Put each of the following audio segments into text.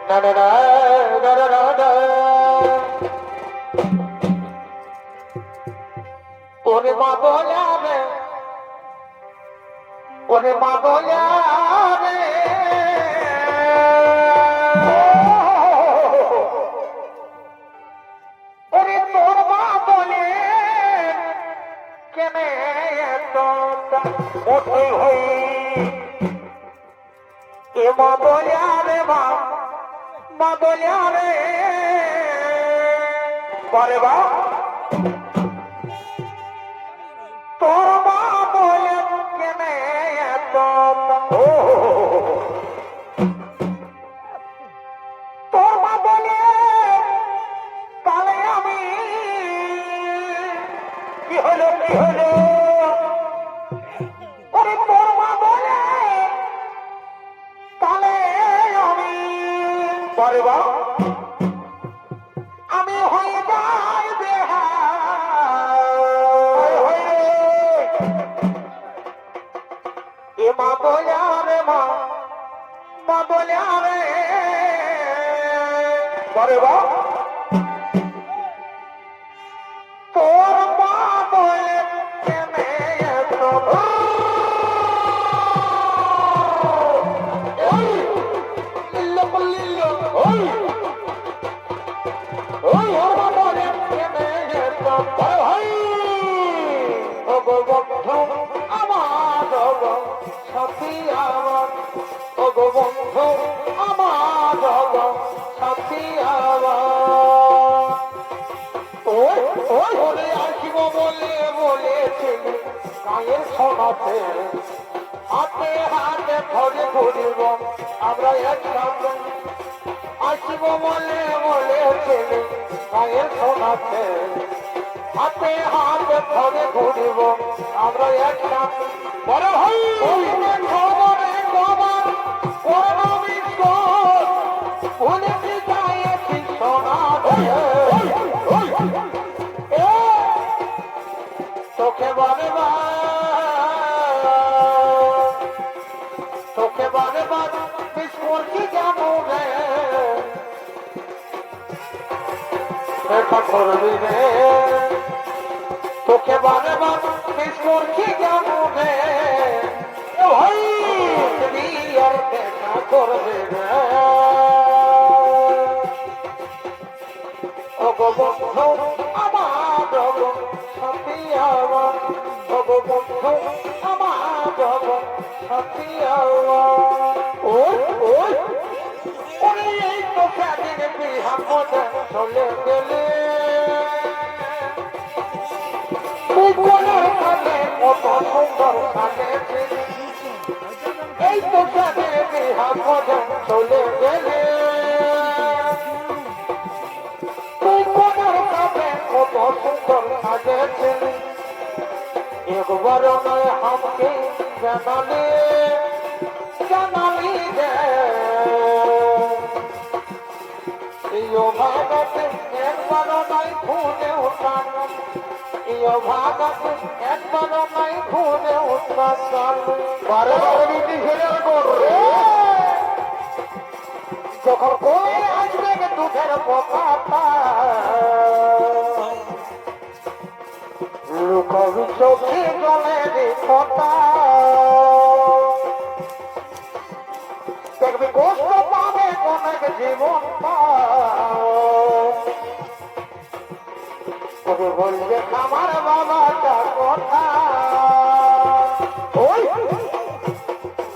Da da da da da da da. ওরে মা বলে রে, ওরে মা বলে রে, ওরে তোর মা বলে কেনে ওঠে হই এ মা বলে রে, মা বলে রে পরে বা তোর মা বলে কেনে তোর মা বলে তাহলে আমি কি হলো কি হলো ওরে তোর মা বলে তাহলে আমি পরে বা আমি হয়ে যাই এ মা বলে রে, মা বলে রে পরে বা তোর মা বলে কেনে আমার সাথী আমার ওগো বন্ধু আমার সাথী আমার ওই ওই বলে আসিব বলে বলেছিল গায়ের শোনাতে হাতে হাতে ধরে ঘুরিব আমরা একসাথে আসিব বলে বলেছিল গায়ের শোনাতে হাতে হাতে ধরে ঘুরিব আমরা একসাথে বড় ভাই খবরে খবর কোন বিশ্বর ভুলেছি যাইছি সোনা তোকে বারে তোকে বারে বার মিস করছি কেন রে এটা করবি রে তোকে বারে বার মিস করছি কেন রে ভাই আর দেখা করবে রে ওগো বন্ধু আমার সাথী আমার ওগো বন্ধু আমার সাথী আমার ওই ওই ওরে এই তো সেদিন বিহা করে চলে গেলে কত সুন্দর সাজেছে এই তো সেদিন বিহা করে চলে গেলে কত সুন্দর সাজেছে একবার নয় আমাকে জানালে জানালি রে এই ভাগাতে একবার নয় ভুলে উঠান এই ভাগাতে একবার নয় ভুলে উঠান বারে বারে রুটি ফেলে করবে যখন কই আসবে দুধের পোকাটা লুকবি চোখে জলের ফোঁটা দেখবি কষ্ট পাবে অনেক জীবনটা ওকে বলবে আমার বাবাটা কথা ওই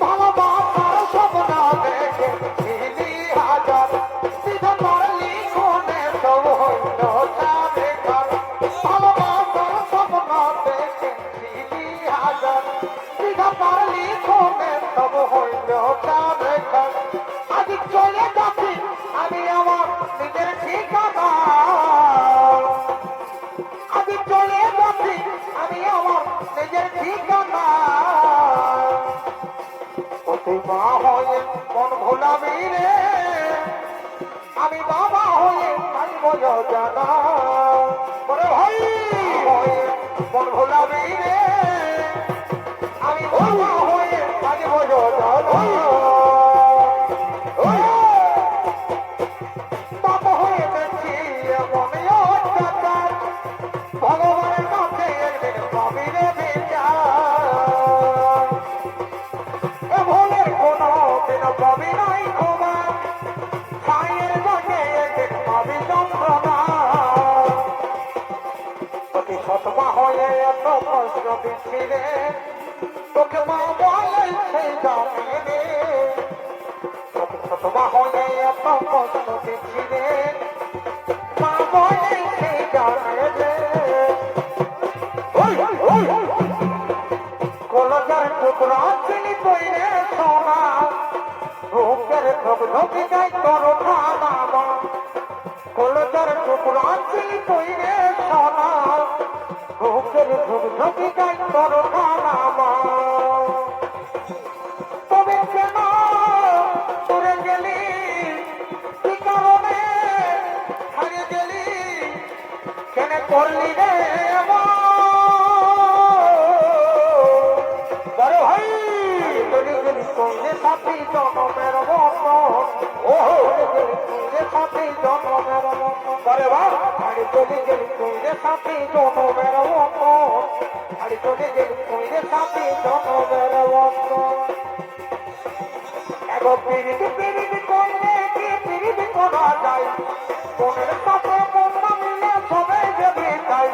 ভালো বাবার স্বপ্ন দেখে দিলি হাজার সিধা পারলি কোনে সব হইল যাবে কার ভালো বাবার স্বপ্ন দেখে দিলি হাজার সিধা পারলি কোনে সব হইল যাবে কার আজ চলে যাচ্ছি আমি আমার নিজের ঠিকানা আজ চলে যাচ্ছি আমি আমার নিজের ঠিকানা তুই মা হয়ে মন ভোলাবি রে আমি বাবা হয়ে থাকব জানা বলে ভাই হয়ে মন ভোলাবি রে আমি বাবা হয়ে থাকব জানা কষ্ট দিচ্ছি রে তোকে মা বলে সেই জানে রে মা হলে এত কষ্ট দিচ্ছি রে মা বলে সেই জানে রে কলজার টুকরা চিনি তৈরে সোনা রূপের ধপ ধপি যাই তোর খানা কলজার টুকরা চিনি তৈরে সোনা রূপের ধপ ধপি যাই তোর খানা তবে কেন তোরে গেলি কি কারণে হারিয়ে গেলি কেন করলি রে সাথী জনমের সাথী জনমের করে বাড়ি চলে গেলি তুইরে সাথী জনমের বাড়ি চলে গেলি তুইরে সাথী জনমের এগো পিড়িতি পিড়িতি করলে কি পিড়িতি করা যায় মনের সাথে মন না মিলে সবাই যাবে তাই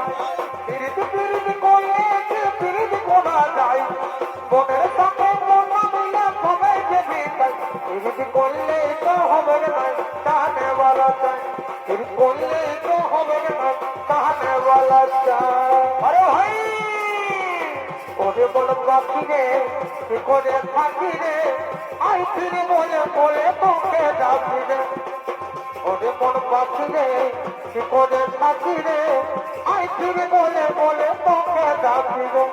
পিড়িতি পিড়িতি করলে কি পিড়িতি করা যায় মনের সাথে মন না মিলে সবাই যাবে তাই পিড়িতি করলে তো হবে না তাহলে বলা যায় পিড়িতি করলে তো হবে না তাহলে বলা যায় আরে ভাই ওরে বল পাখি রে কি করে থাকি রে আই ফিরে বলে বলে তোকে ডাকি রে ওরে মন পাখি রে কি করে থাকি রে আই ফিরে বলে বলে তোকে ডাকি রে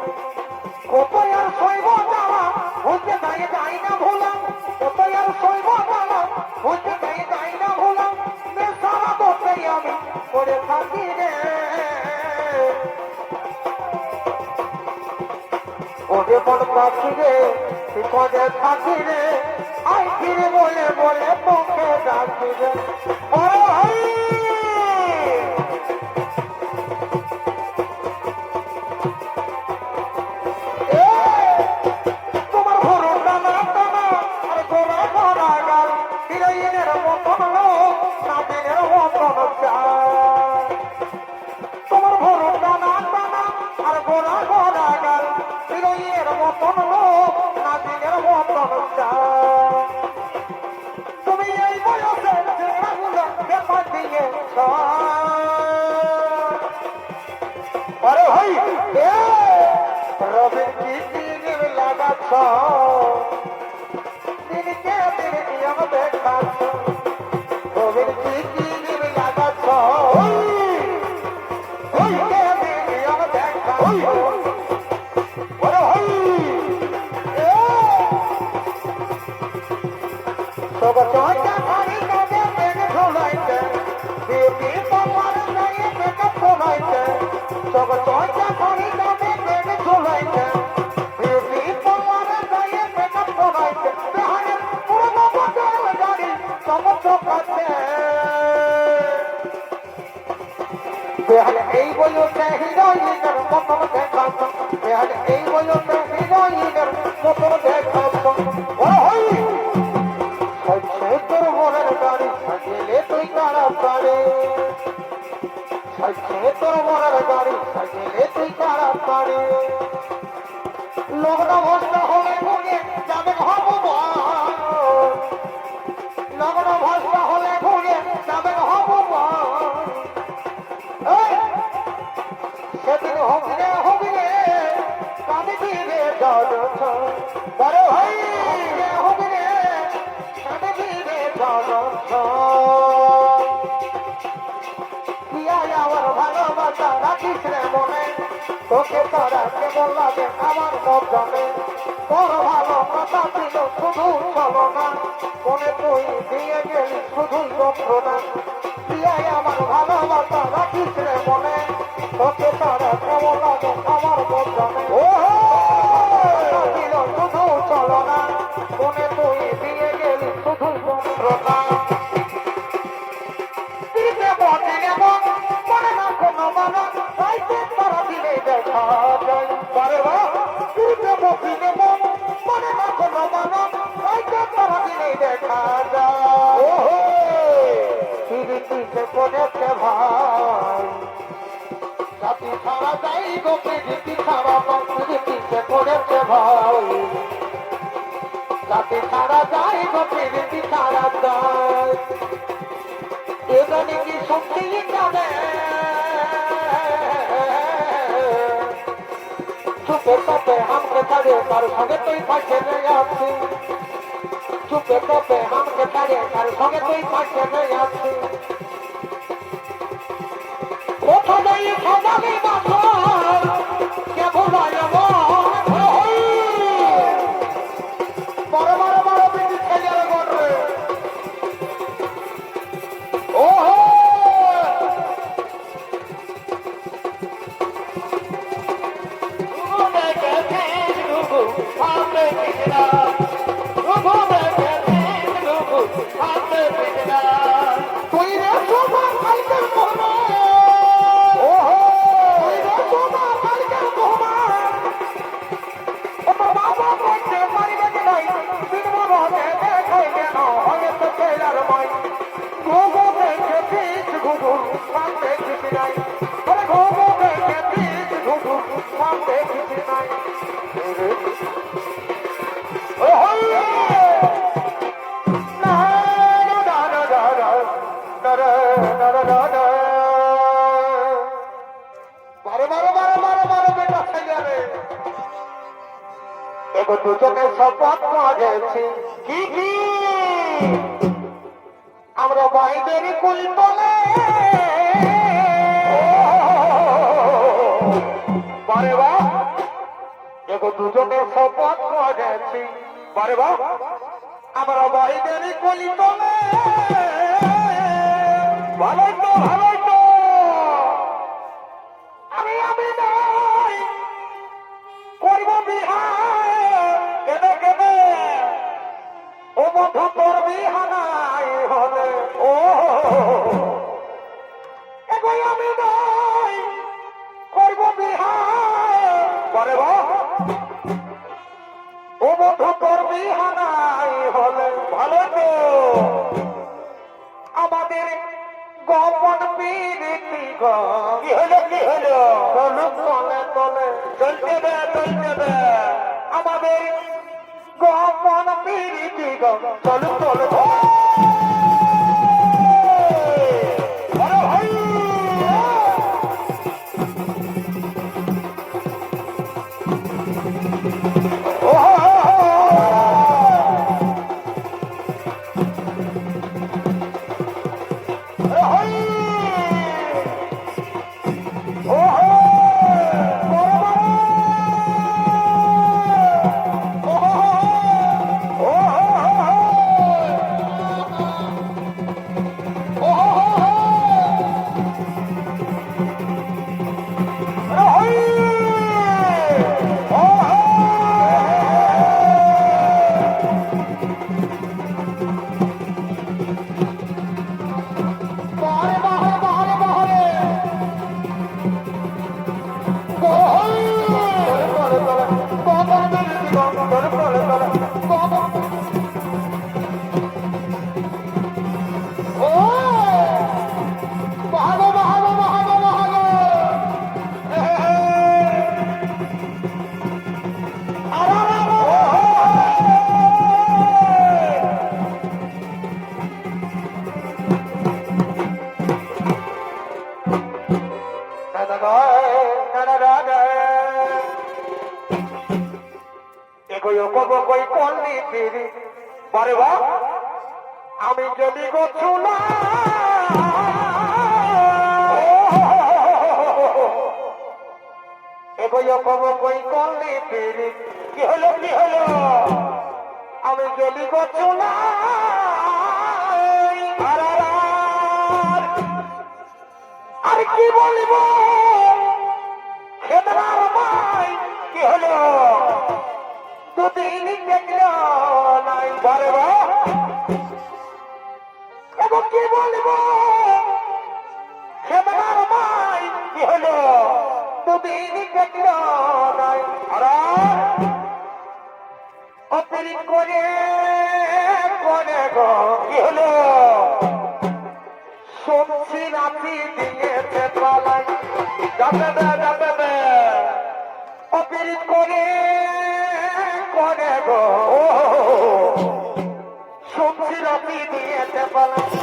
কত আর সইব যাওয়া বুঝতে যাই না ভোলা কত আর সইব যাওয়া বুঝতে যাই না ভোলা সারা বসে আমি করে থাকি রে ওরে মন পাখি রে কি করে থাকি রে আই ফিরে বলে বলে তোকে ডাকি রে তোমার ঘোরো টানা টানা আর ঘোরা ঘোরা গাল হিরোইনের মতন লোক নাবিনের মতন চায় তোমার ঘোরো টানা টানা আর ঘোরা ঘোরা গাল হিরোইনের মতন লোক নাবিনের মতন চায় তুমি এই বয়সে চেহারাগুলো ব্যাপার দিয়ে আরে ভাই রবির কি দিনের লাগাচ্ছ দিনকে দিন নিয়ম দেখাচ্ছ রবির কি দিনের লাগাচ্ছ দিনকে দিন নিয়ম দেখাচ্ছ আরে ভাই সব চয়টা ভারী কাজে মেঘ ঝোলাইতে বিউটি পাপার গায়ে মেকআপ ঝোলাইতে সব চয়টা ভারী কাজে মেঘ ঝোলাইতে বিউটি পাপার গায়ে মেকআপ ঝোলাইতে দেহারে পুরো বদল গাড়ি সব চকাতে দেহারে এই বয়সে হিরোইনের মতন দেখাচ্ছ দেহারে এই বয়সে হিরোইনের মতন দেখাচ্ছ ওই তোর মনের গাড়ি সাজিলে তুই তাড়াতাড়ি তোর মনের গাড়ি সাজিলে তুই তাড়াতাড়ি লগ্ন ভস্ত হলে ঘুরে যাবে ভগবান লগ্ন ভস্ত হলে ঘুরে যাবে ভগবান সেদিন হবিরে হবিরে কাঁদি দিলে যাচ্ছ বড় ভাই হবিরে আমার ভালোবাসা রাখিস রে মনে তোকে তারা কেমন লাগে আমার মনে তোর ভালো কথা ছিল শুধু চলো না মনে তুই দিয়ে গেলি শুধুই যন্ত্রণা দিয়াই আমার ভালোবাসা রাখিস রে মনে তোকে তারা কেমন লাগে আমার মনে ছিল শুধু চলো না মনে তুই দিয়ে গেলি শুধুই যন্ত্রণা দেখা যায় বারে মনে না কোনো মানব তারা দিলে দেখা যায় পড়েছে ভাই জাতি ছাড়া যাই গো প্রীতি ছাড়া প্রীতিতে করেছে ভাই যাতে ছাড়া যাই গো প্রীতি ছাড়া যায় এখানে কি সত্যি যাবে চুপে তপে আমাকে ছাড়ে তার সঙ্গে তুই পাশে আছি চুপে তপে আমাকে ছাড়ে তার সঙ্গে তুই পাশে আছি কোথায় সদানি বাসর কে ভুলায় বড় বড় বড় বিধি ছেলে গড়ে ওহো তুই রে শোভা কালকের মোহনা ওহো তুই রে শোভা কালকের মোহনা তোমার বাবা বলতে পারিবে কি নাই দিন মনে দেখাই কেন হয়তো ছেলার মাই ঘুঘু দেখে পিছ ঘুঘু মানতে কিছু নাই আরে ঘুঘু দেখে পিছ ঘুঘু মানতে কিছু নাই দুজনে শপথ করেছি কি কি আমরা বাইদের কুল বলে বারে বা দেখো দুজনে শপথ করেছি বারে বা আমরা বাইদের কুল বলে ভালোই তো ভালোই তো আমি আমি নাই করব বিহার কেনে কেনে ও বন্ধু তোর বিহানাই হলে ও এগোই আমি নাই করব বিহার করে ও বন্ধু তোর বিহানাই হলে ভালো তো আমাদের গোপন প্রীতি কি হলো কি হলো তলে তলে চলতে দে আমাদের গোপন প্রীতি চলু চলে আমি যদি গোছুলা এগোয় কব কই করলি ফিরি কি হলো আমি যদি গোছুলা আর কি বলিব খেদনার ভাই কি হলো দুদিন দেখল নাই বারে বা এবং কি বলিব খেদনার ভাই কি হলো দুদিন দেখল নাই অপেরিক করে গো কি হলো শুনছি নাতি দিয়েছে পালাই যাবে যাবে অপিরিত করে করে গো শুনছি নাতি দিয়েছে পালাই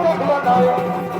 দেখলো না